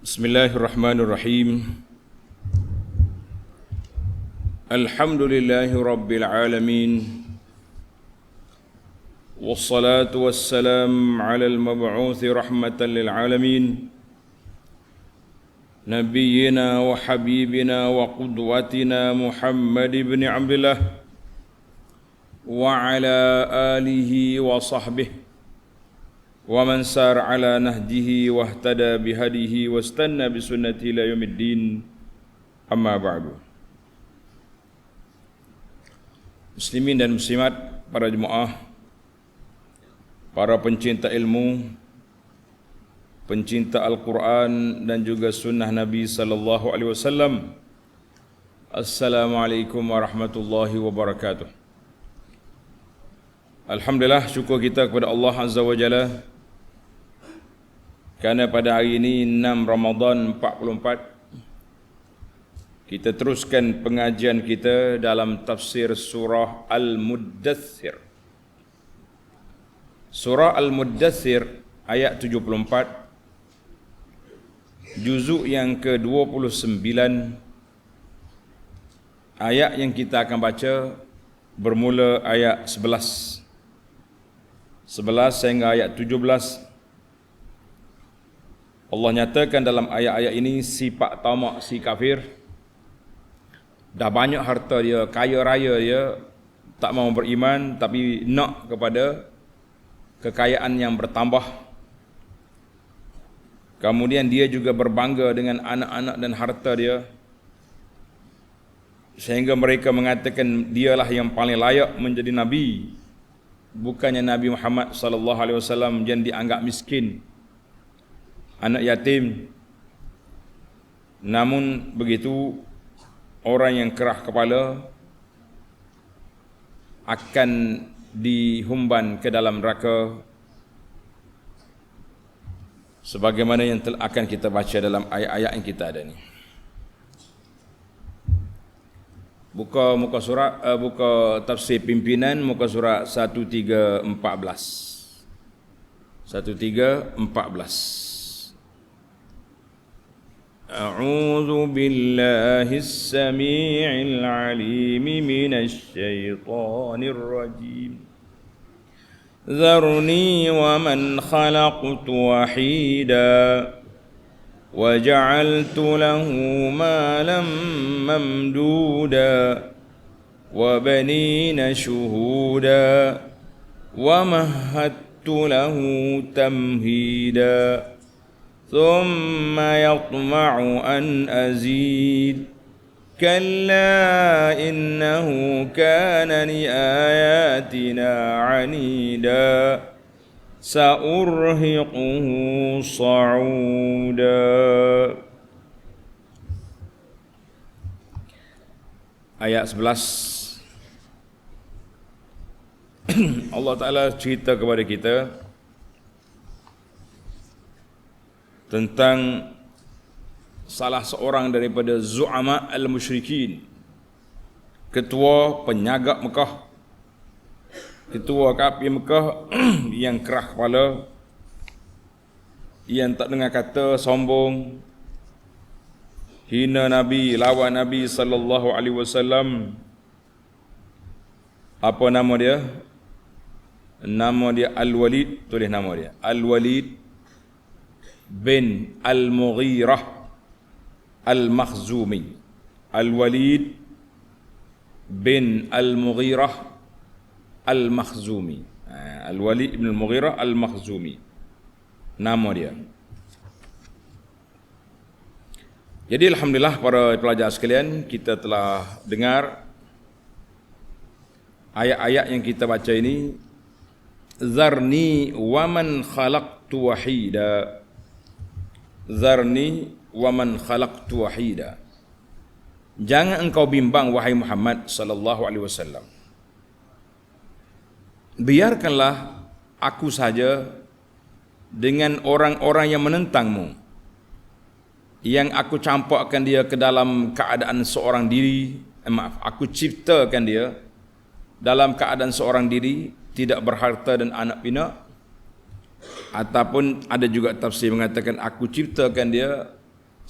Bismillahirrahmanirrahim. Alhamdulillahi rabbil alamin. Wassalatu wassalam ala al-mab'uthi rahmatan lil alamin. Nabiyyina wa habibina wa qudwatina Muhammad ibn Abdullah wa ala alihi wa sahbihi wa man sar ala nahjihi wa ihtada bihadihi wastanna bisunnati ila yaumiddin, amma ba'du. Muslimin dan muslimat, para jemaah, para pencinta ilmu, pencinta Al-Quran dan juga sunnah Nabi sallallahu alaihi wasallam. Assalamualaikum warahmatullahi wabarakatuh. Alhamdulillah, syukur kita kepada Allah Azza wa Jalla kerana pada hari ini 6 Ramadan 44 kita teruskan pengajian kita dalam tafsir surah Al-Muddathir. Surah Al-Muddathir ayat 74, juzuk yang ke-29. Ayat yang kita akan baca bermula ayat 11 sehingga ayat 17. Allah nyatakan dalam ayat-ayat ini sifat tamak si kafir. Dah banyak harta dia, kaya raya dia, tak mahu beriman tapi nak kepada kekayaan yang bertambah. Kemudian dia juga berbangga dengan anak-anak dan harta dia, sehingga mereka mengatakan dialah yang paling layak menjadi nabi, bukannya Nabi Muhammad sallallahu alaihi wasallam yang dianggap miskin, anak yatim. Namun begitu, orang yang kerah kepala akan dihumban ke dalam neraka, sebagaimana yang akan kita baca dalam ayat-ayat yang kita ada ni. Buka muka surat, buka tafsir pimpinan, muka surat 1314. 1314. A'udzu billahis samii'il 'aliim minasy syaithaanir rajiim. Zarni wa man khalaqtu wahiida وَجَعَلْتُ لَهُ مَالًا مَمْدُودًا وَبَنِينَ شُهُودًا وَمَهَّدتُّ لَهُ تَمْهِيدًا ثُمَّ يَطْمَعُ أَنْ أَزِيدَ كَلَّا إِنَّهُ كَانَ لِآيَاتِنَا عَنِيدًا Sa'urhiquhu sa'uda. Ayat 11. Allah Ta'ala cerita kepada kita tentang salah seorang daripada zu'ama al-musyrikin, ketua penyagak Mekah, ketua kafir Mekah yang kerah kepala, yang tak dengar kata, sombong, hina Nabi, lawan Nabi sallallahu alaihi wasallam. Apa nama dia? Nama dia Al-Walid. Tulis nama dia Al-Walid bin Al-Mughirah Al-Makhzumi. Al-Walid bin Al-Mughirah Al-Makhzumi. Al-Walid ibn Al-Mughirah Al-Makhzumi nama dia. Jadi alhamdulillah para pelajar sekalian, kita telah dengar ayat-ayat yang kita baca ini. Zarni wa man khalaqtu wahida. Zarni wa man khalaqtu wahida. Jangan engkau bimbang wahai Muhammad sallallahu alaihi wasallam. Biarkanlah aku saja dengan orang-orang yang menentangmu, yang aku campakkan dia ke dalam keadaan seorang diri. Aku ciptakan dia dalam keadaan seorang diri, tidak berharta dan anak pinak. Ataupun ada juga tafsir mengatakan aku ciptakan dia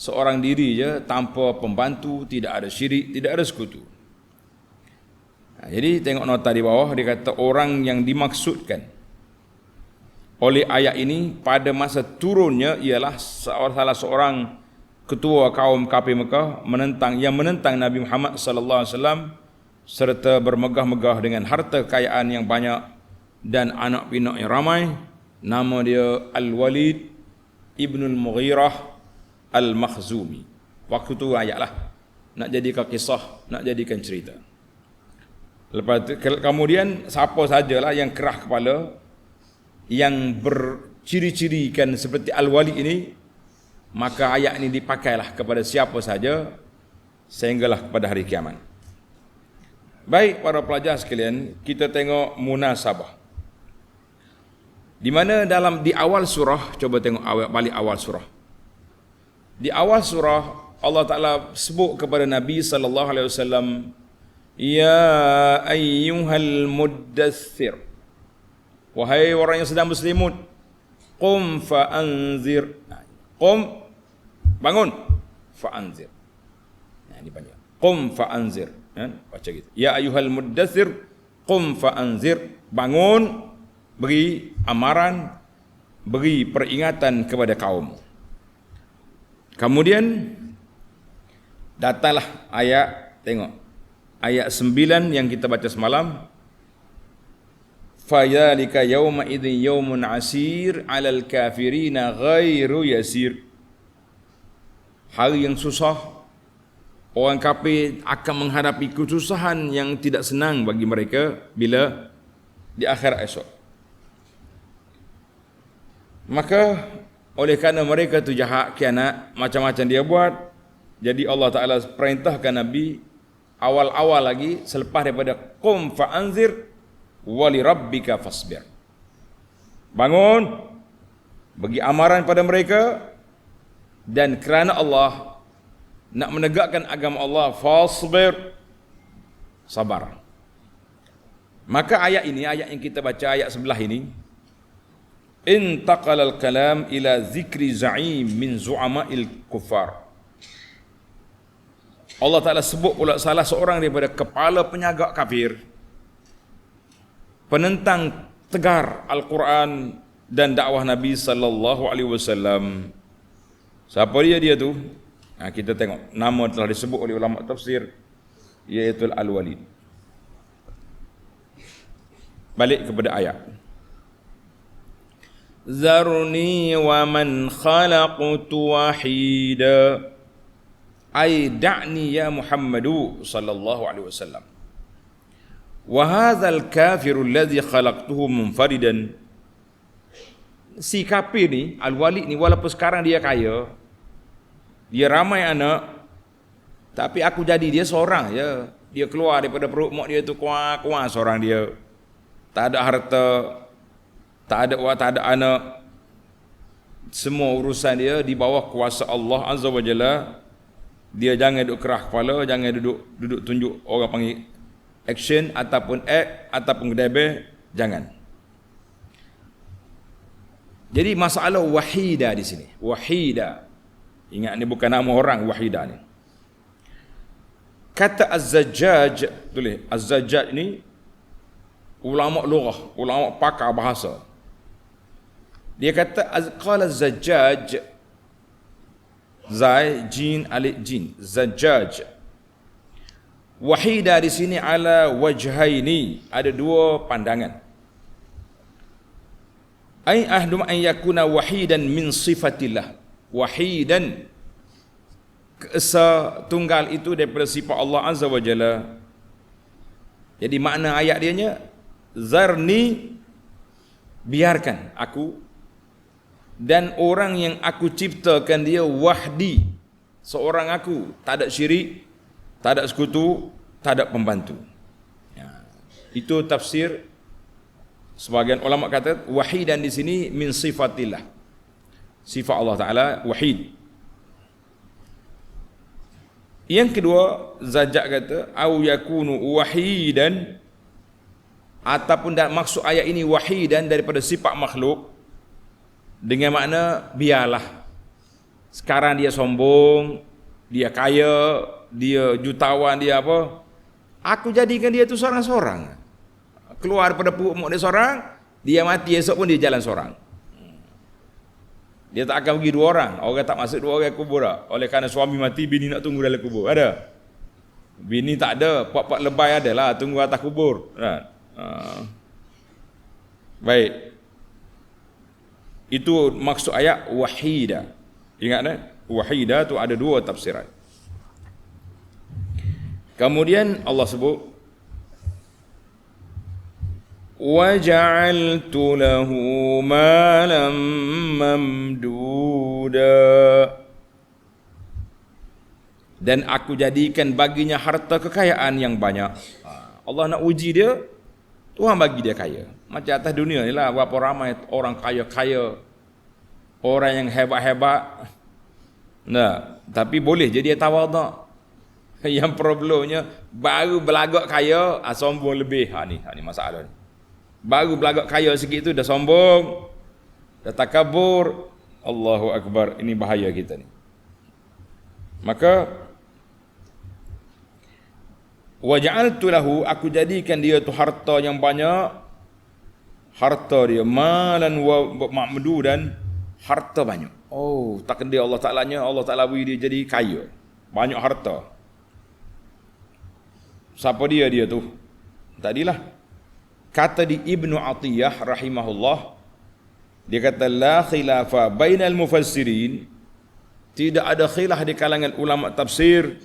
seorang diri je tanpa pembantu, tidak ada syirik, tidak ada sekutu. Jadi tengok nota di bawah, dia kata orang yang dimaksudkan oleh ayat ini pada masa turunnya ialah salah seorang ketua kaum kafir Mekah yang menentang Nabi Muhammad sallallahu alaihi wasallam serta bermegah-megah dengan harta kekayaan yang banyak dan anak pinak yang ramai. Nama dia Al-Walid Ibnul Mughirah Al-Makhzumi. Waktu tu ayatlah nak jadikan kisah, nak jadikan cerita. Lepas tu, kemudian siapa sajalah yang kerah kepala, yang berciri-cirikan seperti Al-Walid ini, maka ayat ini dipakailah kepada siapa saja sehinggalah kepada hari kiamat. Baik para pelajar sekalian, kita tengok munasabah. Di mana di awal surah, coba tengok balik awal surah. Di awal surah Allah Taala sebut kepada Nabi sallallahu alaihi wasallam, ya ayyuhal muddaththir, wahai orang yang sedang berselimut, qum fa anzir. Qum, bangun, fa anzir. Nah, ini banyak. Qum fa anzir. Baca gitu. Ya ayyuhal muddaththir, qum fa anzir. Bangun, beri amaran, beri peringatan kepada kaum. Kemudian datanglah ayat, tengok. Ayat 9 yang kita baca semalam. Fadzalika yauma idzin yaumun asir 'alal kafirina ghairu yasir. Hari yang susah, orang kafir akan menghadapi kesusahan yang tidak senang bagi mereka bila di akhir esok. Maka oleh kerana mereka tu jahat, khianat, macam-macam dia buat, jadi Allah Taala perintahkan Nabi awal-awal lagi selepas daripada qum fa anzir wa li rabbika fasbir. Bangun, bagi amaran pada mereka, dan kerana Allah nak menegakkan agama Allah, fasbir, sabar. Maka ayat ini, ayat yang kita baca ayat sebelah ini, intaqala al-kalam ila zikri za'im min zu'ama'il kuffar. Allah Ta'ala sebut pula salah seorang daripada kepala penyagak kafir, penentang tegar Al-Quran dan dakwah Nabi sallallahu alaihi wasallam. Siapa dia tu? Kita tengok, nama telah disebut oleh ulama tafsir, iaitu Al-Walid. Balik kepada ayat. Zarni wa man khalaqtu wahida. Ay da'ni ya Muhammadu sallallahu alaihi wasallam. Wa hadzal kafiru alladhi khalaqtuhu munfaridan. Si kafir ni, Al-Walid ni, walaupun sekarang dia kaya, dia ramai anak, tapi aku jadi dia seorang je. Dia keluar daripada perut mak dia tu kuat-kuat seorang dia. Tak ada harta, tak ada anak. Semua urusan dia di bawah kuasa Allah Azza wa Jalla. Dia jangan duduk kerah kepala, jangan duduk tunjuk orang panggil action ataupun act ataupun gedebe, jangan. Jadi masalah wahida di sini. Wahida. Ingat ni bukan nama orang, wahida ni. Kata Az-Zajjaj, tulis Az-Zajjaj ni ulama lughah, ulama pakar bahasa. Dia kata qala Az-Zajjaj, Zai, Jin, Alif, Jin, Zajjaj. Wahida di sini ala wajhaini, ada dua pandangan. Ai ahdum an yakuna wahidan min sifatillah. Wahidan, keesa tunggal itu daripada sifat Allah Azza wa Jalla. Jadi makna ayat dianya, zarni, biarkan aku, dan orang yang aku ciptakan dia wahdi, seorang aku, tak ada syirik, tak ada sekutu, tak ada pembantu. Itu tafsir sebagian ulama kata wahidan di sini min sifatillah, sifat Allah Taala wahid. Yang kedua, Zajjaj kata au yakunu wahidan, ataupun maksud ayat ini wahidan daripada sifat makhluk, dengan makna biarlah. Sekarang dia sombong, dia kaya, dia jutawan, dia apa. Aku jadikan dia tu seorang-seorang. Keluar pada perut mak dia seorang, dia mati esok pun dia jalan seorang. Dia tak akan pergi dua orang. Orang tak masuk dua orang kubur tak. Oleh kerana suami mati, bini nak tunggu dalam kubur. Ada? Bini tak ada. Pak-pak lebay ada lah. Tunggu atas kubur. Baik. Itu maksud ayat wahida. Ingat tak? Wahida tu ada dua tafsiran. Kemudian Allah sebut وَجَعَلْتُ لَهُ مَالًا مَمْدُودًا, dan aku jadikan baginya harta kekayaan yang banyak. Allah nak uji dia, Tuhan bagi dia kaya. Macam atas dunia ni lah, berapa ramai orang kaya-kaya, orang yang hebat-hebat. Nah, tapi boleh je dia tawaduk. Yang problemnya baru belagak kaya, sombong lebih. Ni masalah ni. Baru belagak kaya sikit tu dah sombong, dah takabur. Allahu Akbar, ini bahaya kita ni. Maka waja'altu lahu, aku jadikan dia tu harta yang banyak. Harta dia malan wa ma'mududan, harta banyak. Oh, takdir Allah Ta'alanya, Allah Ta'ala beri dia jadi kaya, banyak harta. Siapa dia tu? Tadilah kata di Ibnu Atiyah rahimahullah, dia kata la khilafa bainal mufassirin, tidak ada khilaf di kalangan ulama tafsir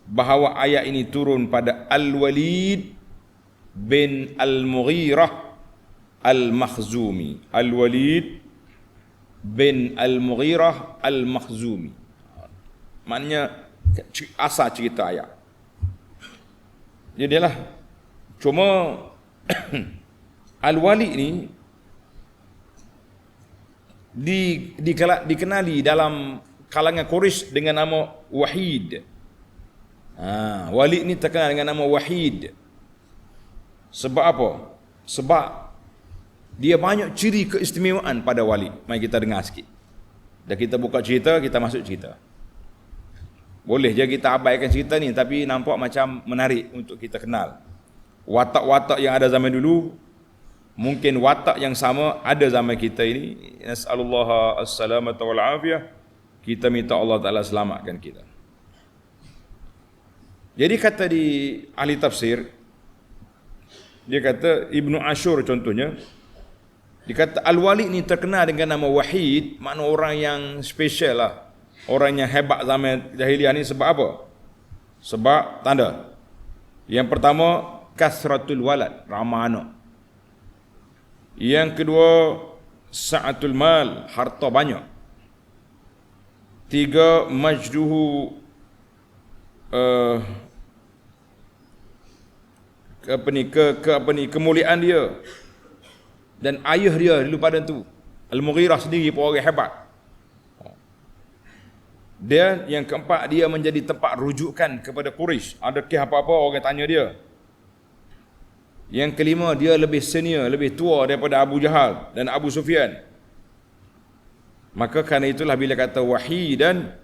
bahawa ayat ini turun pada Al-Walid bin Al-Mughirah Al-Makhzumi. Al-Walid bin Al-Mughirah Al-Makhzumi, maknanya asal cerita ayat. Jadilah cuma Al-Walid ni dikenali dalam kalangan Quraisy dengan nama Wahid. Walid ni terkenal dengan nama Wahid. Sebab apa? Sebab dia banyak ciri keistimewaan pada Walid. Mari kita dengar sikit. Dah kita buka cerita, kita masuk cerita. Boleh je kita abaikan cerita ni, tapi nampak macam menarik untuk kita kenal. Watak-watak yang ada zaman dulu, mungkin watak yang sama ada zaman kita ini. Nas'alullah as-salamata wal afiyah. Kita minta Allah Ta'ala selamatkan kita. Jadi kata di ahli tafsir, dia kata Ibnu Ashur contohnya, dia kata Al-Walid ni terkenal dengan nama Wahid, makna orang yang special lah, orang yang hebat zaman jahiliah ni. Sebab apa? Sebab tanda. Yang pertama, kasratul walad, ramah anak. Yang kedua, sa'atul mal, harta banyak. Tiga, majduhu, kemuliaan dia. Dan ayah dia dulu pada tu, Al-Mughirah sendiri pun orang hebat. Dan yang keempat, dia menjadi tempat rujukan kepada Quraisy. Ada kes apa-apa orang tanya dia. Yang kelima, dia lebih senior, lebih tua daripada Abu Jahal dan Abu Sufyan. Maka kerana itulah bila kata Wahidan,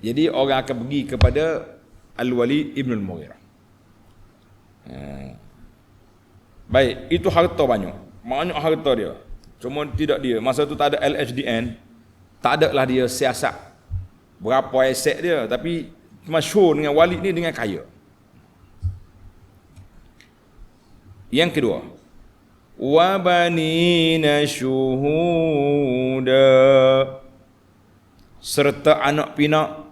jadi orang akan pergi kepada Al-Walid ibn Al-Mughirah. Baik, itu harta banyak. Banyak harta dia. Cuma tidak dia. Masa tu tak ada LHDN. Tak ada lah dia siasat berapa aset dia. Tapi masyhur dengan Walid ni dengan kaya. Yang kedua, wa banina syuhuda, serta anak pinak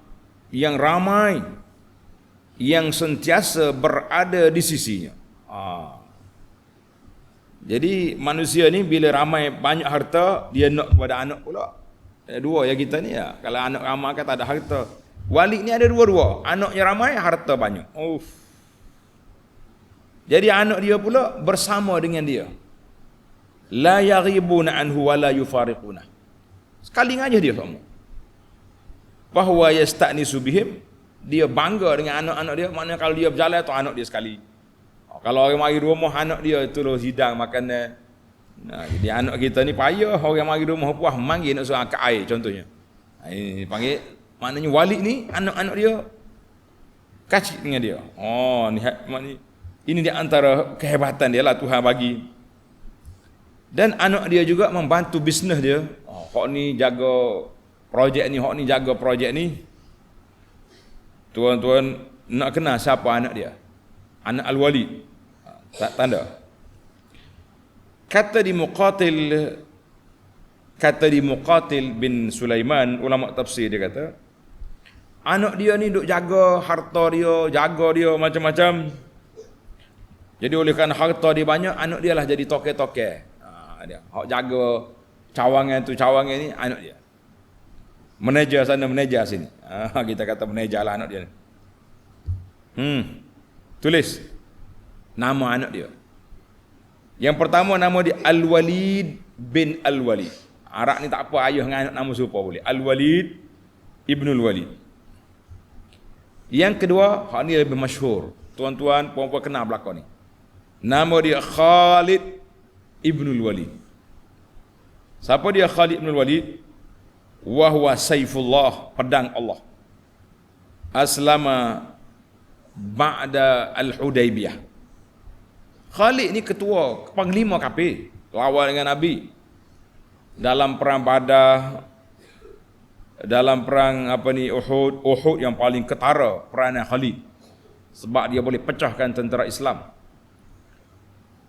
yang ramai yang sentiasa berada di sisinya. Jadi manusia ni bila ramai banyak harta, dia nak kepada anak pula. Dua yang kita ni ya. Kalau anak ramai kan tak ada harta. Walid ni ada dua-dua. Anaknya ramai, harta banyak. Jadi anak dia pula bersama dengan dia. La yaghibuna anhu wa la yufariquna. Sekali aja dia sama. Bahwa yasta'nisu bihim, dia bangga dengan anak-anak dia. Maknanya kalau dia berjalan tu anak dia sekali. Kalau orang mari rumah, anak dia terus hidang makanan. Jadi anak kita ni payah, orang mari rumah puas manggil nak suruh angkat air contohnya. Ini panggil, maknanya wali ni anak-anak dia kacik dengan dia. Oh, ini di antara kehebatan dia lah Tuhan bagi. Dan anak dia juga membantu bisnes dia. Oh, hok ni jaga projek ni, hok ni jaga projek ni. Tuan-tuan nak kenal siapa anak dia? Anak Al-Walid. Tak tanda. Kata di Muqatil bin Sulaiman, ulama tafsir dia kata, anak dia ni duk jaga harta dia, jaga dia macam-macam. Jadi oleh kerana harta dia banyak, anak dia lah jadi toke-toke. Dia hok jaga cawangan tu, cawangan ni anak dia. Manager sana, manager sini. Kita kata manager lah anak dia ni. Tulis nama anak dia. Yang pertama nama dia Al-Walid bin Al-Walid. Arab ni tak apa ayah dengan anak nama serupa boleh. Al-Walid Ibnul Walid. Yang kedua, hak ni lebih masyhur. Tuan-tuan, puan-puan kenal belakang ni. Nama dia Khalid Ibnul Walid. Siapa dia Khalid Ibnul Walid? Wa huwa Saifullah, pedang Allah. Aslama ba'da Al-Hudaybiyah. Khalid ni ketua, panglima kafir, lawan dengan Nabi. Dalam perang Badar, dalam perang Uhud yang paling ketara peranan Khalid. Sebab dia boleh pecahkan tentera Islam.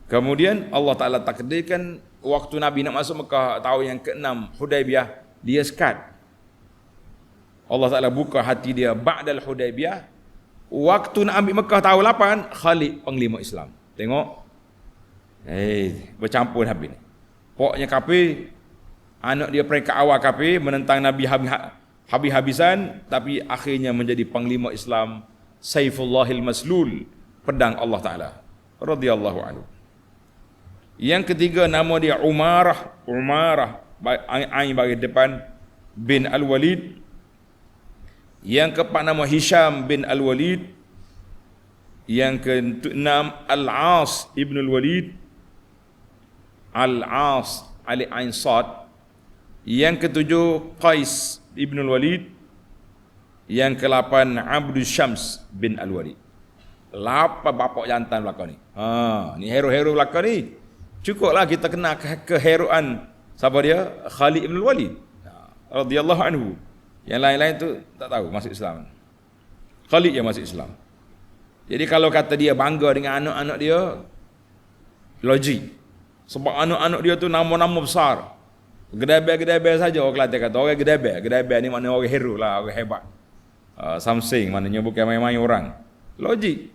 Kemudian Allah Ta'ala takdirkan waktu Nabi nak masuk Mekah tahun yang ke-6 Hudaybiyah, dia sekat. Allah Ta'ala buka hati dia ba'dal Hudaybiyah. Waktu nak ambil Mekah tahun 8, Khalid panglima Islam. Tengok. Bercampur habis ni. Pokoknya kafir, anak dia peringkat awal kafir, menentang Nabi habis-habisan, tapi akhirnya menjadi panglima Islam, Saifullahil Maslul, pedang Allah Ta'ala radhiyallahu anhu. Yang ketiga nama dia Umarah ain bagi depan bin Al-Walid. Yang keempat nama Hisham bin Al-Walid. Yang keenam Al-As ibn Al-Walid. Al-As Ali ain sad. Yang ketujuh Qais ibn Al-Walid. Yang ke-8 Abdul Syams bin Al-Walid. 8 bapak jantan belakang ni. Ni hero-hero belakang ni. Cukuplah kita kenal keheroan siapa dia? Khalid ibn Walid radhiyallahu anhu. Yang lain-lain tu tak tahu masuk Islam. Khalid yang masuk Islam. Jadi kalau kata dia bangga dengan anak-anak dia, logik. Sebab anak-anak dia tu nama-nama besar. Gedebel-gedebel saja orang Kelantan kata orang gedebel. Gedebel ni maknanya orang hero lah, orang hebat. Something maknanya bukan main-main orang. Logik.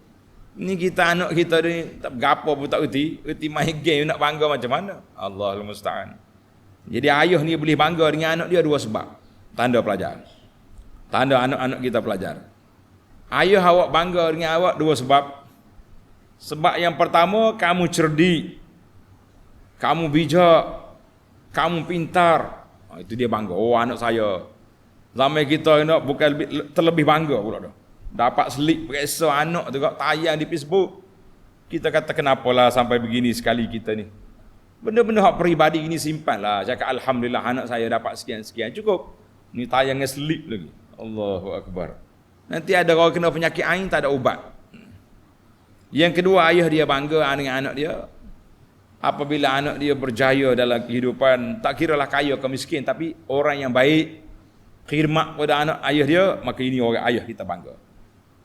Ni kita anak kita ni tak gapo pun tak erti main game nak bangga macam mana? Allahul musta'an. Jadi ayah ni boleh bangga dengan anak dia dua sebab. Tanda pelajar. Tanda anak-anak kita pelajar. Ayah awak bangga dengan awak dua sebab. Sebab yang pertama, kamu cerdik. Kamu bijak. Kamu pintar. Itu dia bangga. Oh, anak saya. Zaman kita ni bukan terlebih bangga pula dah. Dapat selik periksa anak tu kat tayang di Facebook. Kita kata kenapalah sampai begini sekali kita ni. Benda-benda hak peribadi ini simpanlah. Cakap alhamdulillah anak saya dapat sekian-sekian cukup. Ni tayangnya selik lagi. Allahu akbar. Nanti ada orang kena penyakit ain tak ada ubat. Yang kedua, ayah dia bangga dengan anak dia. Apabila anak dia berjaya dalam kehidupan, tak kiralah kaya ke miskin, tapi orang yang baik, khidmat pada anak ayah dia, maka ini orang ayah kita bangga.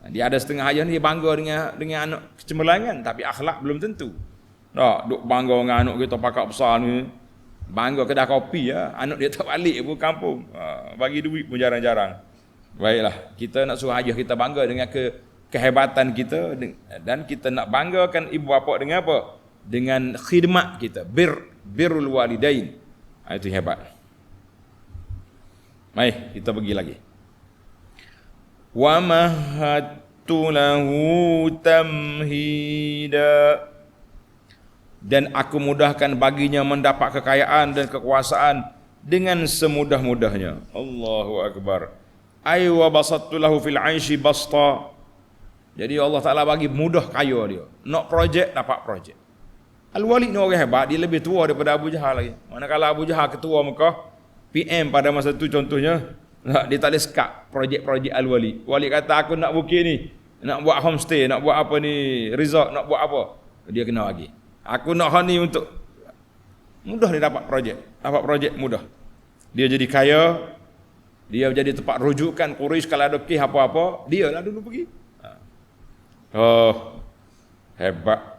Dia ada setengah ayah ni bangga dengan anak kecemerlangan, tapi akhlak belum tentu. Tak, duk bangga dengan anak kita pakak besar ni, bangga kedai kopi ya, anak dia tak balik pun kampung, bagi duit pun jarang-jarang. Baiklah, kita nak suruh ayah kita bangga dengan kehebatan kita, dan kita nak banggakan ibu bapa dengan apa? Dengan khidmat kita, birrul walidain. Itu hebat. Mari kita pergi lagi. Wa mahattu lahu tamhida, dan aku mudahkan baginya mendapat kekayaan dan kekuasaan dengan semudah-mudahnya. Allahu akbar. Ay wa basattu lahu fil 'aishi basta. Jadi Allah Taala bagi mudah kaya dia. Nak projek dapat projek. Al-Walid ni orang hebat, dia lebih tua daripada Abu Jahal lagi. Manakala Abu Jahal ketua Mekah, PM pada masa tu contohnya, Dia tak boleh sekat projek-projek Al-Walid. Walid kata aku nak bukit ni, nak buat homestay, nak buat apa ni, resort, nak buat apa. Dia kena bagi. Aku nak hal ni untuk mudah dia dapat projek. Dapat projek mudah. Dia jadi kaya, dia jadi tempat rujukan Quraisy kalau ada kes apa-apa, dia lah dulu pergi. Oh, hebat.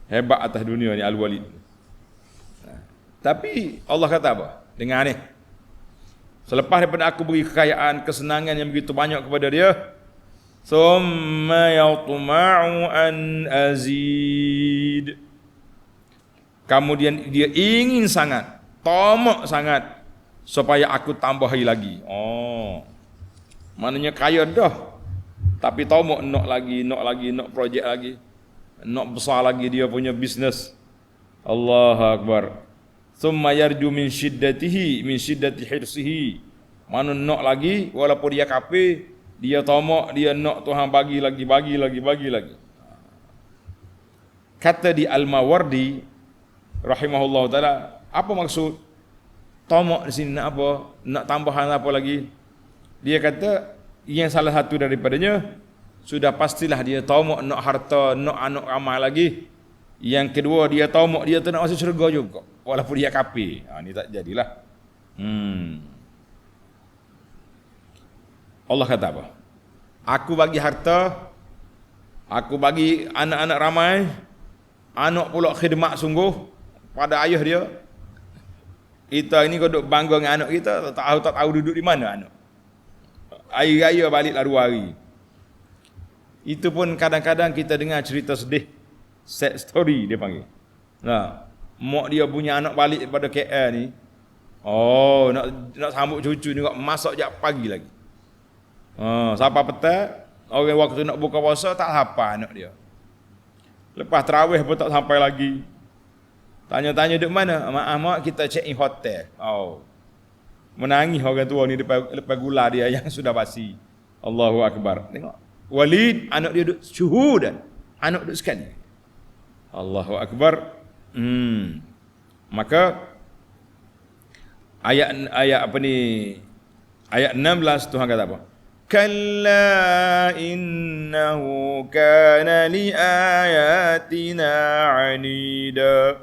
Hebat atas dunia ni Al-Walid. Tapi Allah kata apa? Dengar ni. Selepas daripada aku beri kekayaan, kesenangan yang begitu banyak kepada dia, summa yatma'u an azid. Kemudian dia ingin sangat, tamak sangat supaya aku tambahi lagi. Oh. Maknanya kaya dah. Tapi tamak nak lagi, nak projek lagi. Nak besar lagi dia punya bisnes. Allahu Akbar. Thumma yarju min shiddati hirsihi. Mana nak lagi, walaupun dia kafir, dia tamak, dia nak Tuhan bagi lagi. Kata di Al-Mawardi rahimahullah taala, apa maksud tamak di sini, nak apa? Nak tambahan apa lagi? Dia kata yang salah satu daripadanya, sudah pastilah dia tamak nak harta, nak anak ramai lagi. Yang kedua dia tamak dia tu nak masuk syurga juga walaupun dia kafir. Ni tak jadilah. Allah kata apa? Aku bagi harta, aku bagi anak-anak ramai, anak pula khidmat sungguh pada ayah dia. Kita ini kalau duk bangga dengan anak kita, tak tahu duduk di mana anak. Hari raya baliklah 2 hari. Itu pun kadang-kadang kita dengar cerita sedih, sad story dia panggil. Nah, mak dia punya anak balik daripada KL ni. Oh, nak sambut cucu ni, masak jap pagi lagi. Sampai petang, orang waktu nak buka puasa tak hafal anak dia. Lepas tarawih pun tak sampai lagi. Tanya-tanya duk mana? Maaf mak, kita check in hotel. Oh. Menangis orang tua ni lepas gula dia yang sudah basi. Allahu Akbar. Tengok. Walid anak dia duk syuhudan. Anak duk sekali. Allahu Akbar. Maka ayat apa ni? Ayat 16 Tuhan kata apa? Kalla innahu kana li ayatina anida.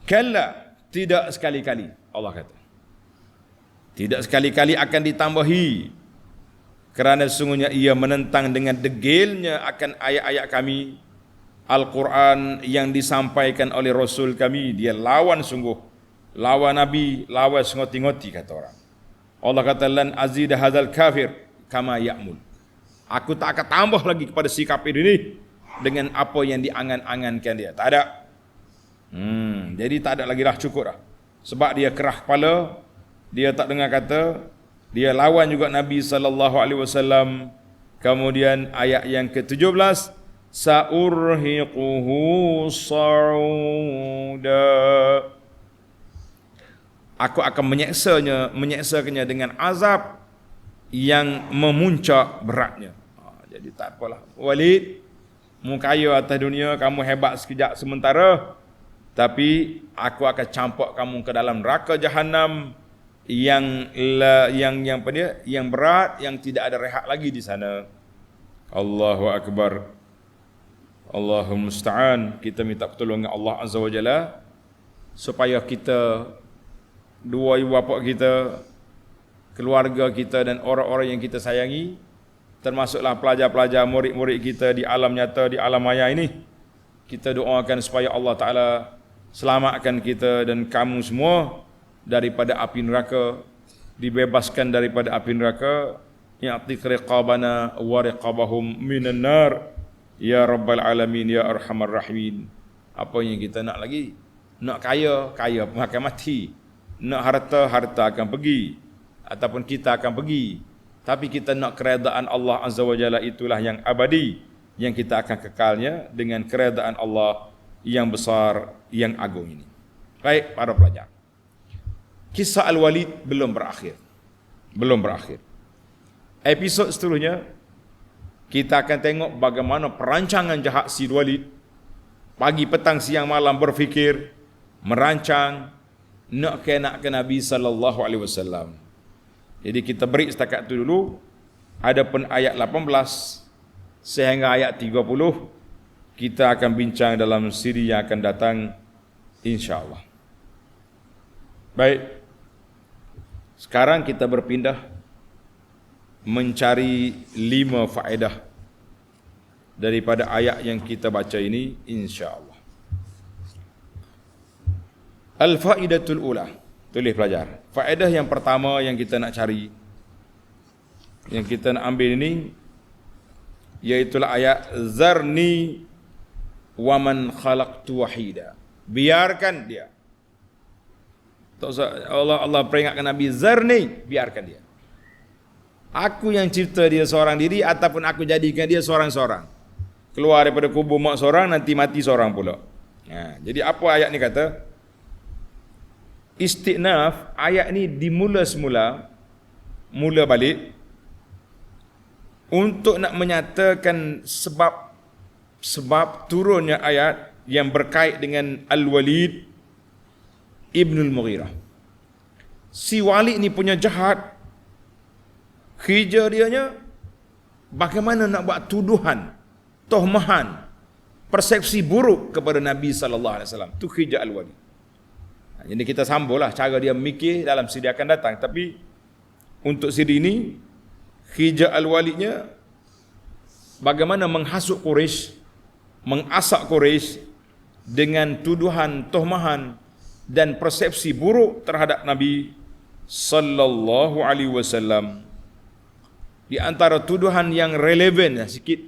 Kalla, tidak sekali-kali, Allah kata. Tidak sekali-kali akan ditambahi, kerana sesungguhnya ia menentang dengan degilnya akan ayat-ayat kami, Al-Quran yang disampaikan oleh Rasul kami. Dia lawan sungguh, lawan Nabi, lawan ngoti-ngoti kata orang. Allah kata lan azida hadzal kafir kama ya'mul. Aku tak akan tambah lagi kepada si kafir ini dengan apa yang diangan-angankan dia. Tak ada. Jadi tak ada lagi dah, cukup dah. Sebab dia kerah kepala, dia tak dengar kata, dia lawan juga Nabi SAW. Kemudian ayat yang ke-17, sa'urhiquhu sa'uda. Aku akan menyeksakannya dengan azab yang memuncak beratnya. Jadi tak apalah. Walid, mu kaya atas dunia, kamu hebat sekejap sementara, tapi aku akan campak kamu ke dalam neraka Jahannam yang apa dia? Yang berat, yang tidak ada rehat lagi di sana. Allahu Akbar. Allahumma musta'an. Kita minta pertolongan Allah Azza wa Jalla supaya kita, dua ibu bapa kita, keluarga kita dan orang-orang yang kita sayangi, termasuklah pelajar-pelajar, murid-murid kita di alam nyata, di alam maya ini, kita doakan supaya Allah Ta'ala selamatkan kita dan kamu semua daripada api neraka, dibebaskan daripada api neraka. Ya'tiq riqabana wa riqabahum minan nar ya rabbal alamin ya arhamar rahimin. Apa yang kita nak lagi? Nak kaya akan mati. Nak harta akan pergi, ataupun kita akan pergi. Tapi kita nak keredaan Allah Azza wa Jalla, itulah yang abadi, yang kita akan kekalnya dengan keredaan Allah yang besar, yang agung ini. Baik para pelajar, kisah Al-Walid belum berakhir. Episod seterusnya kita akan tengok bagaimana perancangan jahat si Walid. Pagi, petang, siang, malam berfikir, merancang nak ke Nabi sallallahu alaihi wasallam. Jadi kita break setakat tu dulu. Adapun ayat 18 sehingga ayat 30 kita akan bincang dalam siri yang akan datang insya-Allah. Baik. Sekarang kita berpindah mencari 5 faedah daripada ayat yang kita baca ini insya-Allah. Al-faidatul ula. Tulis pelajar. Faedah yang pertama yang kita nak cari, yang kita nak ambil ini, iaitulah ayat zarni wa man khalaqtu wahida. Biarkan dia. Allah peringatkan Nabi, zarni, biarkan dia. Aku yang cipta dia seorang diri ataupun aku jadikan dia seorang-seorang. Keluar daripada kubur mak seorang, nanti mati seorang pula. Jadi apa ayat ni kata? Istinaf, ayat ni dimula semula, mula balik untuk nak menyatakan sebab turunnya ayat yang berkait dengan Al-Walid Ibnul Mughirah. Si Walid ni punya jahat, kerja dianya bagaimana nak buat tuduhan, tohmahan, persepsi buruk kepada Nabi sallallahu alaihi wasallam. Tu kerja Al-Walid. Jadi kita sambunglah cara dia mikir dalam siri akan datang. Tapi untuk siri ini, kerja Al-Walidnya bagaimana menghasut Quraisy, mengasak Quraisy dengan tuduhan, tohmahan dan persepsi buruk terhadap Nabi sallallahu alaihi wasallam. Di antara tuduhan yang relevan sikit,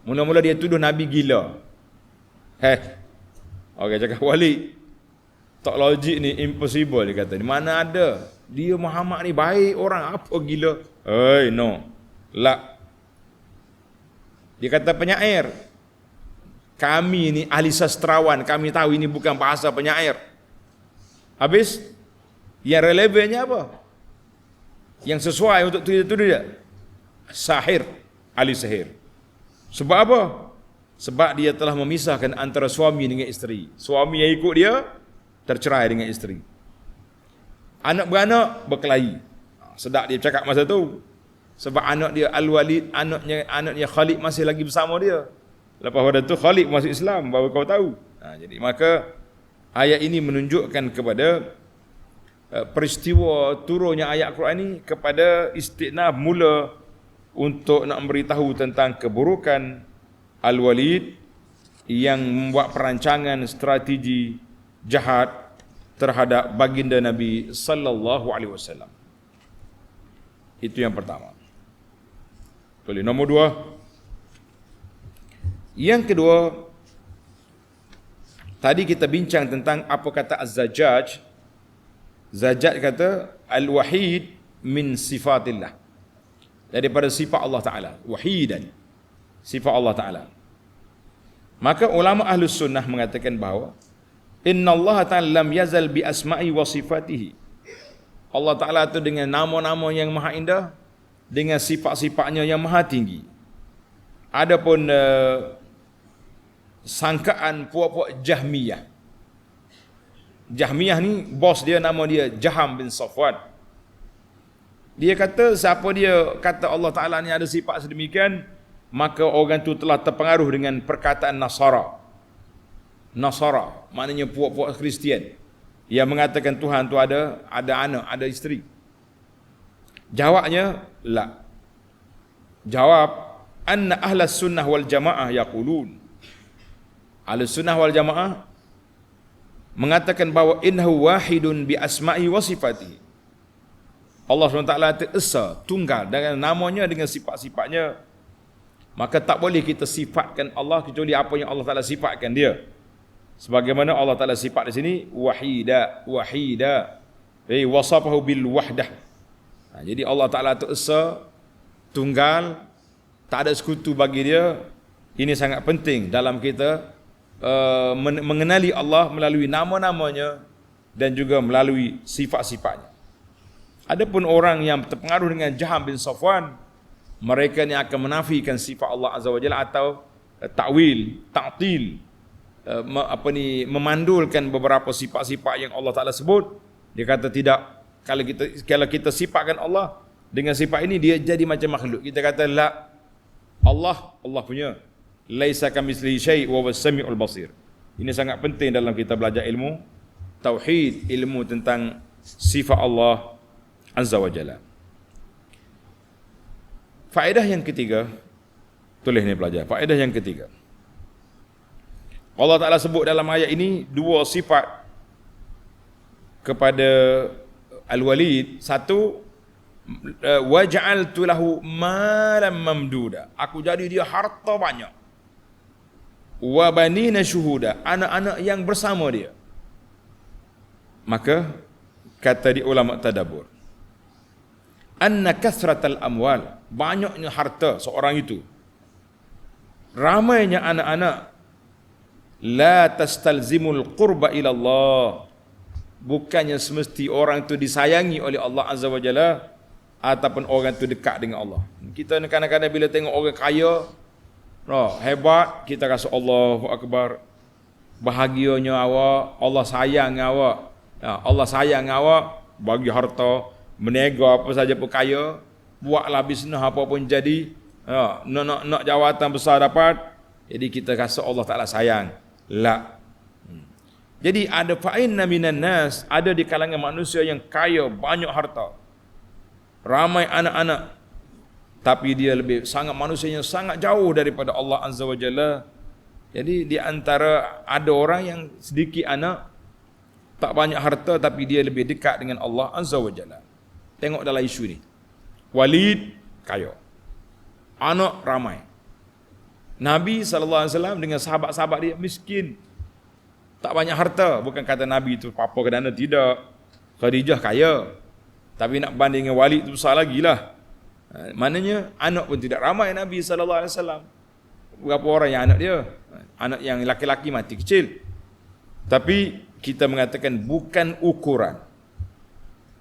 mula-mula dia tuduh Nabi gila. Okey, cakap Walid, tak logik ni, impossible dia kata. Di mana ada? Dia Muhammad ni baik orang, apa gila? No. La. Dia kata penyair. Kami ni ahli sastrawan, kami tahu ini bukan bahasa penyair. Habis yang relevannya apa? Yang sesuai untuk tuduh dia? Sahir, ahli sihir. Sebab apa? Sebab dia telah memisahkan antara suami dengan isteri. Suami yang ikut dia tercerai dengan isteri. Anak beranak berkelahi. Sedap dia cakap masa tu. Sebab anak dia Al-Walid, anaknya Khalid masih lagi bersama dia. Lepas pada tu Khalid masuk Islam, baru kau tahu. Jadi maka ayat ini menunjukkan kepada peristiwa turunnya ayat Quran ini kepada istinaf mula untuk nak memberitahu tentang keburukan Al-Walid yang membuat perancangan strategi jahat terhadap baginda Nabi sallallahu alaihi wasallam. Itu yang pertama. Boleh. Nombor 2. Yang kedua, tadi kita bincang tentang apa kata Az-Zajjaj. Zajjaj kata al-wahid min sifatillah. Daripada sifat Allah Taala, wahidan. Sifat Allah Taala. Maka ulama Ahlus Sunnah mengatakan bahawa Inna Allah Ta'ala lam yazal bi asma'i wa sifatihi. Allah Ta'ala itu dengan nama-nama yang maha indah, dengan sifat-sifatnya yang maha tinggi. Adapun sangkaan puak-puak Jahmiyah. Jahmiyah ni bos dia nama dia Jaham bin Safwan. Dia kata siapa dia kata Allah Ta'ala ni ada sifat sedemikian, maka orang tu telah terpengaruh dengan perkataan Nasara. Nasara maknanya puak-puak Kristian yang mengatakan Tuhan tu ada anak, ada isteri. Jawabnya la. Jawab anna ahlas sunnah wal jamaah yaqulun. Ahlus sunnah wal jamaah mengatakan bahawa innahu wahidun bi asma'i wa sifatihi. Allah SWT itu esa, tunggal dengan namanya, dengan sifat-sifatnya. Maka tak boleh kita sifatkan Allah kecuali apa yang Allah Ta'ala sifatkan dia. Sebagaimana Allah Ta'ala sifat di sini wahida. Wasafahu bil wahdah. Jadi Allah Ta'ala itu esa, tunggal, tak ada sekutu bagi dia. Ini sangat penting dalam kita mengenali Allah melalui nama-namanya dan juga melalui sifat-sifatnya. Adapun orang yang terpengaruh dengan Jaham bin Safwan, mereka ni akan menafikan sifat Allah Azza wa Jalla atau ta'wil, ta'til. memandulkan beberapa sifat-sifat yang Allah Taala sebut. Dia kata tidak, kalau kita sifatkan Allah dengan sifat ini, dia jadi macam makhluk. Kita kata la, Allah punya laisa kamitslihi syai' wa huwas samiul basir. Ini sangat penting dalam kita belajar ilmu tauhid, ilmu tentang sifat Allah Azza wa Jalla. Faedah yang ketiga, tulis ni pelajar. Faedah yang ketiga, Allah Ta'ala sebut dalam ayat ini dua sifat kepada Al-Walid. Satu, waja'altu lahu malam mamduda, aku jadi dia harta banyak. Wa banina syuhuda, anak-anak yang bersama dia. Maka kata di ulama tadabbur, anna kasratal amwal, banyaknya harta seorang itu, ramainya anak-anak, la tastalzimul qurba ila Allah, bukannya semesti orang itu disayangi oleh Allah Azza wa Jalla ataupun orang itu dekat dengan Allah. Kita kadang-kadang bila tengok orang kaya, hebat, kita rasa Allahu Akbar, bahagianya awak, Allah sayang awak. Allah sayang awak, bagi harta, menega apa saja pun kaya, buatlah bisnes apa pun jadi, nak jawatan besar dapat, jadi kita rasa Allah Ta'ala sayang. La. Jadi ada fa'inna minan nas, ada di kalangan manusia yang kaya, banyak harta, ramai anak-anak, tapi dia lebih sangat, manusianya sangat jauh daripada Allah Azza wa Jalla. Jadi di antara ada orang yang sedikit anak, tak banyak harta, tapi dia lebih dekat dengan Allah Azza wa Jalla. Tengok dalam isu ni, Walid kaya, anak ramai. Nabi SAW dengan sahabat-sahabat dia miskin, tak banyak harta. Bukan kata Nabi itu apa ke dana, tidak. Khadijah kaya, tapi nak banding dengan Walid itu besar lagi lah. Maknanya anak pun tidak ramai Nabi SAW. Berapa orang yang anak dia? Anak yang laki-laki mati kecil. Tapi kita mengatakan bukan ukuran.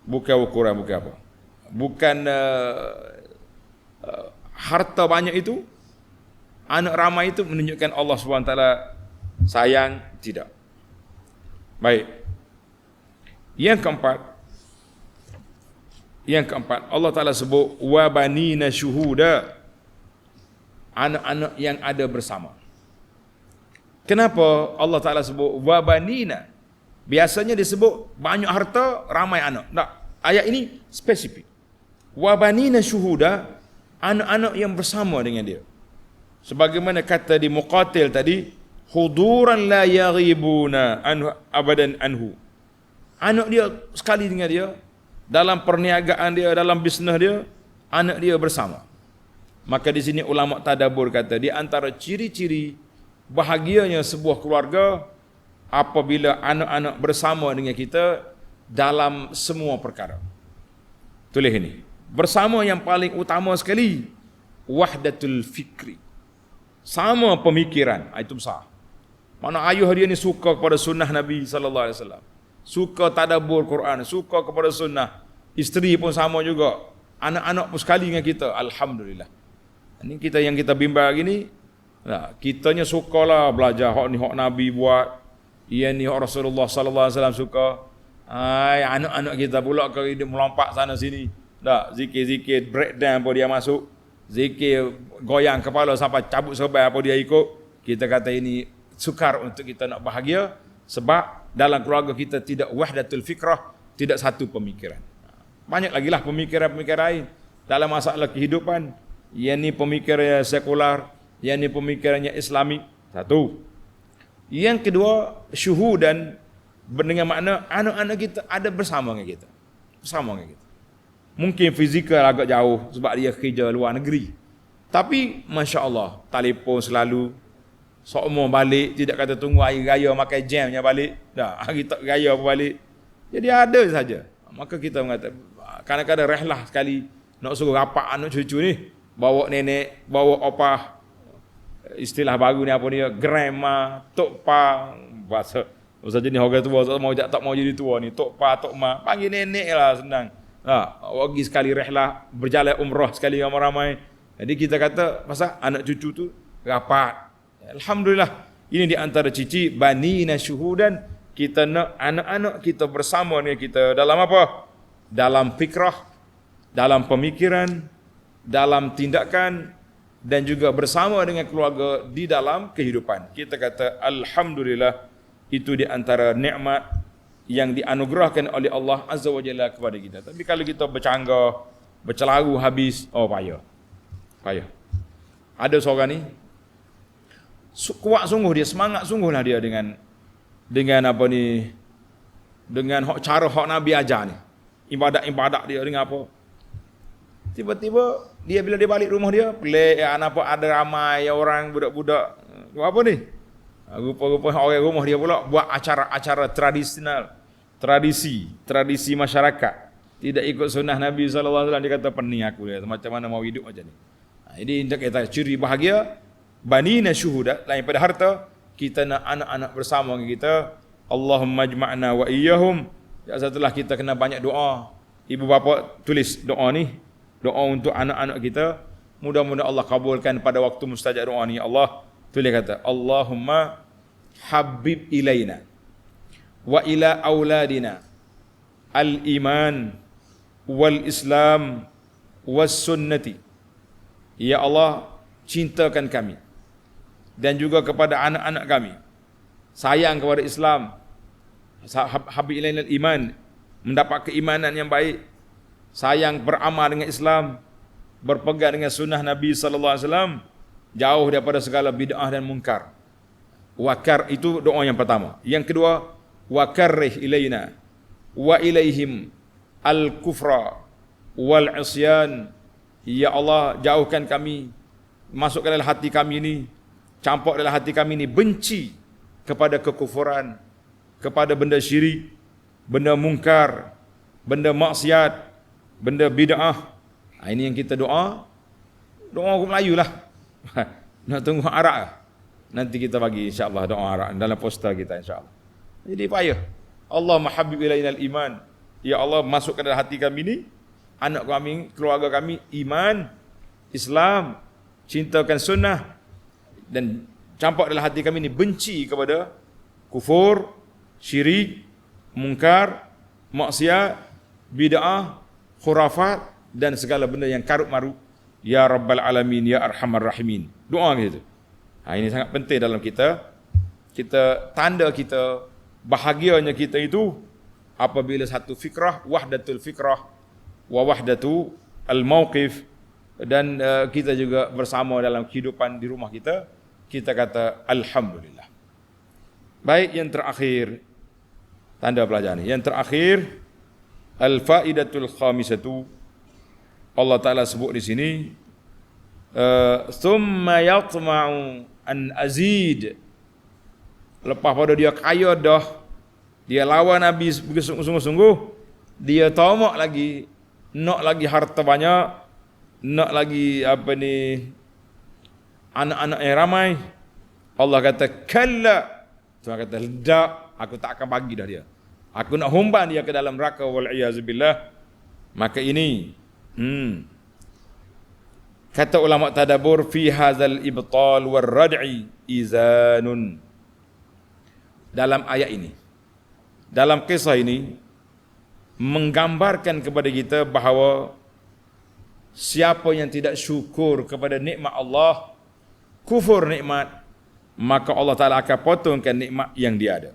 Bukan ukuran, bukan apa? Bukan harta banyak itu, anak ramai itu menunjukkan Allah SWT sayang, tidak. Baik. Yang keempat, Allah Ta'ala sebut wa banina syuhuda, anak-anak yang ada bersama. Kenapa Allah Ta'ala sebut wa banina? Biasanya disebut banyak harta, ramai anak. Tak, ayat ini spesifik. Wa banina syuhuda, anak-anak yang bersama dengan dia. Sebagaimana kata di Muqatil tadi, huduran la yaghibuna anhu abadan anhu. Anak dia sekali dengan dia, dalam perniagaan dia, dalam bisnes dia, anak dia bersama. Maka di sini ulama tadabbur kata, di antara ciri-ciri bahagianya sebuah keluarga apabila anak-anak bersama dengan kita dalam semua perkara. Tulis ini. Bersama yang paling utama sekali, wahdatul fikri. Sama pemikiran, itu besar. Mana ayah dia ni suka kepada sunnah Nabi sallallahu alaihi wasallam. Suka tadabbur Quran, suka kepada sunnah. Isteri pun sama juga. Anak-anak pun sekali dengan kita, alhamdulillah. Ini kita yang kita bimbang gini, kitanya sukalah belajar hak ni hak Nabi buat. Ia ni hak Rasulullah sallallahu alaihi wasallam suka. Anak-anak kita pula kalau dia melompat sana sini. Tak, zikir-zikir breakdown apa dia masuk. Zikir goyang kepala sampai cabut serbai apa dia ikut. Kita kata ini sukar untuk kita nak bahagia, sebab dalam keluarga kita tidak wahdatul fikrah, tidak satu pemikiran. Banyak lagi lah pemikiran-pemikiran lain dalam masalah kehidupan. Yang ni pemikirannya sekular, yang ni pemikirannya Islamik. Satu. Yang kedua, syuhudan, dengan makna anak-anak kita ada bersama dengan kita. Bersama dengan kita. Mungkin fizikal agak jauh sebab dia kerja luar negeri. Tapi Masya Allah, telefon selalu. Semua balik, tidak kata tunggu hari raya makan jamnya balik. Dah, hari tak raya pun balik. Jadi ada saja. Maka kita mengatakan, kadang-kadang rehlah sekali nak suruh rapat anak cucu ni. Bawa nenek, bawa opah. Istilah baru ni apa ni, grandma, tok pa. Bahasa jenis orang tua, tak mau jadi tua ni. Tok pa, tok ma. Panggil nenek lah, senang. Pergi sekali rehlah, berjalan umrah sekali ramai-ramai. Jadi kita kata, masa anak cucu tu rapat. Alhamdulillah, Ini di antara cici banina syuhudan, kita nak anak-anak kita bersama dengan kita dalam apa? Dalam fikrah, dalam pemikiran, dalam tindakan, dan juga bersama dengan keluarga di dalam kehidupan. Kita kata alhamdulillah, itu di antara nikmat yang dianugerahkan oleh Allah Azza wa Jalla kepada kita. Tapi kalau kita bercanggah, bercelaru habis, payah. Ada seorang ni kuat sungguh dia, semangat sungguhlah dia dengan apa ni, dengan cara Nabi ajar ni. Ibadat dia dengan apa? Tiba-tiba dia bila dia balik rumah dia, pelik apa ada ramai orang budak-budak. Apa ni? Rupa-rupa orang rumah dia pula buat acara-acara tradisi masyarakat. Tidak ikut sunnah Nabi sallallahu alaihi wasallam. Dia kata pening aku dia, macam mana mau hidup macam ni. Jadi kita ciri bahagia banina syuhuda, lain pada harta, kita nak anak-anak bersama dengan kita. Allahumma ajma'na wa iyyahum. Setelah kita kena banyak doa. Ibu bapa tulis doa ni, doa untuk anak-anak kita. Mudah-mudahan Allah kabulkan pada waktu mustajab doa ni. Allah tulis kata, Allahumma habib ilaina wa ila auladina al-iman wal islam was sunnati. Ya Allah, cintakan kami dan juga kepada anak-anak kami, sayang kepada Islam, habib ilaina al-iman, mendapat keimanan yang baik, sayang beramal dengan Islam, berpegang dengan sunnah Nabi sallallahu alaihi wasallam, jauh daripada segala bid'ah dan munkar. Wakar itu doa yang pertama. Yang kedua, wakarrih ilaina wa ilaihim al-kufra wal isyan. Ya Allah, jauhkan kami, masukkan dalam hati kami ini, campur dalam hati kami ini benci kepada kekufuran, kepada benda syirik, benda mungkar, benda maksiat, benda bid'ah. Ini yang kita doa orang Melayu lah. Nak tunggu Arab lah. Nanti kita bagi insya-Allah doa Arab dalam poster kita insya-Allah. Jadi payah. Allah mahabib ilainal iman. Ya Allah, masukkan dalam hati kami ni, anak kami, keluarga kami, iman, Islam, cintakan sunnah, dan campak dalam hati kami ni benci kepada kufur, syirik, mungkar, maksiat, bid'ah, khurafat, dan segala benda yang karut marut. Ya Rabbal Alamin, Ya Arhamar Rahimin. Doa gitu. Ini sangat penting dalam kita tanda kita bahagianya kita itu apabila satu fikrah, wahdatul fikrah wa wahdatu al-mauqif, dan kita juga bersama dalam kehidupan di rumah kita kata alhamdulillah. Baik, yang terakhir tanda pelajaran ini. Yang terakhir, al-faidatul khamisatu, Allah Ta'ala sebut di sini, thumma yatma'u an azid. Lepas pada dia kaya dah, dia lawan Nabi sungguh-sungguh, dia tamak lagi, nak lagi harta banyak, nak lagi anak-anak yang ramai. Allah kata kalla, Tuhan kata tidak, aku tak akan bagi dah dia, aku nak humban dia ke dalam neraka, wal iyazubillah. Maka ini kata ulama tadabbur, fi hadzal ibtal war rad'i izanun. Dalam ayat ini, dalam kisah ini menggambarkan kepada kita bahawa siapa yang tidak syukur kepada nikmat Allah, kufur nikmat, maka Allah Ta'ala akan potongkan nikmat yang dia ada.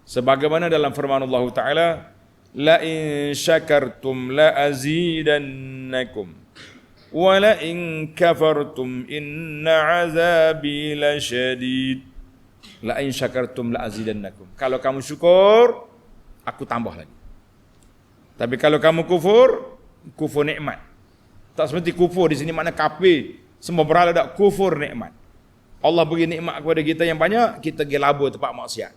Sebagaimana dalam firman Allah Ta'ala, la in syakartum la azidannakum wa la in kafartum inna azabi lasyadid. La in syakartum la azidannakum. Kalau kamu syukur, aku tambah lagi. Tapi kalau kamu kufur nikmat. Tak seperti kufur di sini makna kafir, semua berhala, tak, kufur nikmat. Allah bagi nikmat kepada kita yang banyak, kita pergi labur tempat maksiat.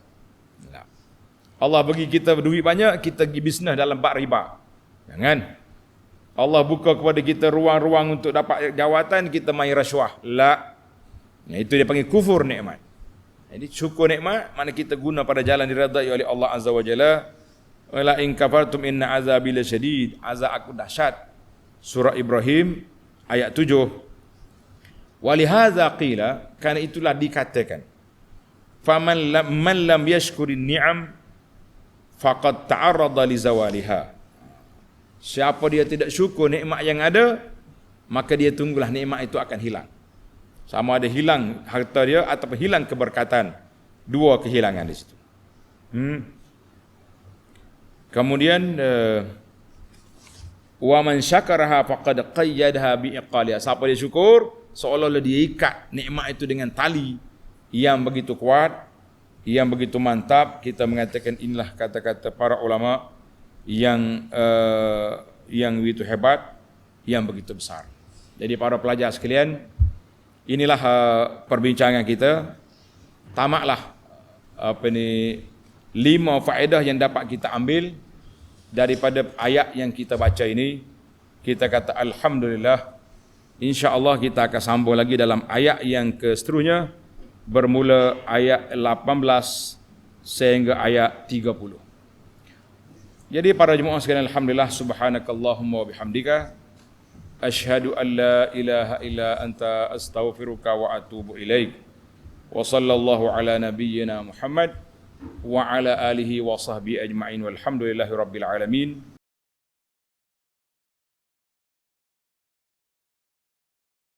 Allah bagi kita duit banyak, kita pergi bisnes dalam bab riba. Jangan. Allah buka kepada kita ruang-ruang untuk dapat jawatan, kita main rasuah. La. Itu dia panggil kufur nikmat. Jadi syukur nikmat mana kita guna pada jalan diridai oleh Allah Azza wa Jalla. Wala in kafartum inna azabi lasyadid. Azab aku dahsyat. Surah Ibrahim ayat 7. Walihaza qila, karena itulah dikatakan. man lam yashkurin ni'am faqad ta'arrada li zawaliha. Siapa dia tidak syukur nikmat yang ada, maka dia tunggulah nikmat itu akan hilang. Sama ada hilang harta dia ataupun hilang keberkatan. Dua kehilangan di situ. Kemudian wa man syakaraha faqad qayyadaha bi iqaliha. Siapa dia syukur, seolah-olah dia ikat nikmat itu dengan tali yang begitu kuat, yang begitu mantap. Kita mengatakan inilah kata-kata para ulama yang begitu hebat, yang begitu besar. Jadi para pelajar sekalian, inilah perbincangan kita. Tamatlah 5 faedah yang dapat kita ambil daripada ayat yang kita baca ini. Kita kata alhamdulillah. Insya-Allah kita akan sambung lagi dalam ayat yang seterusnya, bermula ayat 18 sehingga ayat 30. Jadi para jemaah sekalian, alhamdulillah, subhanakallahumma wa bihamdika asyhadu an la ilaha illa anta astaghfiruka wa atubu ilaik. Wa sallallahu ala nabiyyina Muhammad wa ala alihi wa sahbihi ajma'in walhamdulillahi rabbil alamin.